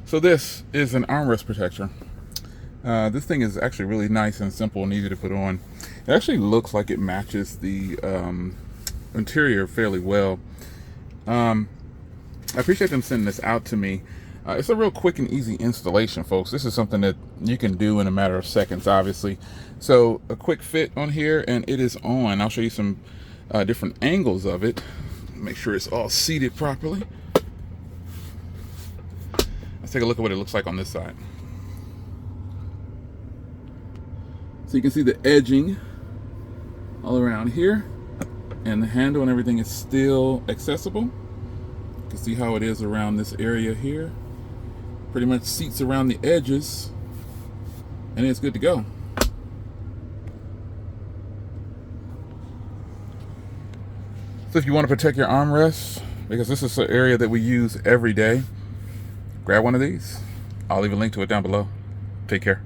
So this is an armrest protector. This thing is actually really nice and simple and easy to put on. It actually looks like it matches the interior fairly well. I appreciate them sending this out to me. It's a real quick and easy installation, folks. This is something that you can do in a matter of seconds, obviously. So a quick fit on here and it is on. I'll show you some different angles of it. Make sure it's all seated properly. Let's take a look at what it looks like on this side. So you can see the edging all around here, and the handle and everything is still accessible. You can see how it is around this area here. Pretty much seats around the edges, and it's good to go. So if you want to protect your armrests, because this is an area that we use every day, grab one of these. I'll leave a link to it down below. Take care.